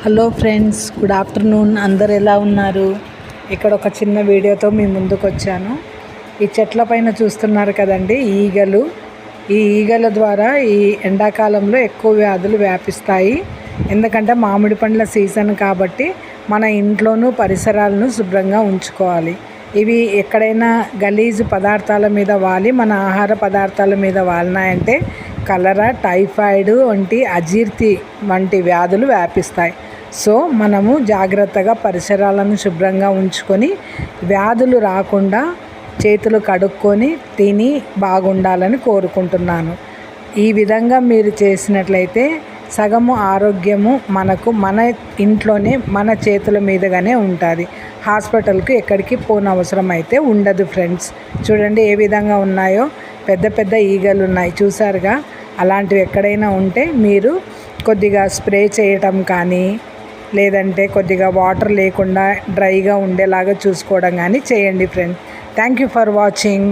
Hello friends, good afternoon. అందరు ఎలా ఉన్నారు? ఇక్కడ ఒక చిన్న వీడియోతో మీ ముందుకు వచ్చాను. ఈ చెట్ల పైన చూస్తున్నారు కదండి, ఈగలు. ఈ ఈగల ద్వారా ఈ ఎండాకాలంలో ఎక్కువ వ్యాధులు వ్యాపిస్తాయి. ఎందుకంటే మామిడి పండ్ల సీజన్ కాబట్టి మన ఇంట్లోనూ పరిసరాలను శుభ్రంగా ఉంచుకోవాలి. ఇవి ఎక్కడైనా గలీజు పదార్థాల మీద వాలి మన ఆహార పదార్థాల మీద వాలినాయంటే కలరా, టైఫాయిడ్ వంటి అజీర్తి వంటి వ్యాధులు వ్యాపిస్తాయి. సో మనము జాగ్రత్తగా పరిసరాలను శుభ్రంగా ఉంచుకొని వ్యాధులు రాకుండా చేతులు కడుక్కొని తిని బాగుండాలని కోరుకుంటున్నాను. ఈ విధంగా మీరు చేసినట్లయితే సగము ఆరోగ్యము మనకు మన ఇంట్లోనే మన చేతుల మీదుగానే ఉంటుంది. హాస్పిటల్కి ఎక్కడికి పోనవసరం అయితే ఉండదు. ఫ్రెండ్స్, చూడండి ఏ విధంగా ఉన్నాయో. పెద్ద పెద్ద ఈగలు ఉన్నాయి, చూసారుగా. అలాంటివి ఎక్కడైనా ఉంటే మీరు కొద్దిగా స్ప్రే చేయటం కానీ, లేదంటే కొద్దిగా వాటర్ లేకుండా డ్రైగా ఉండేలాగా చూసుకోవడం కానీ చేయండి. Friends, thank you for watching.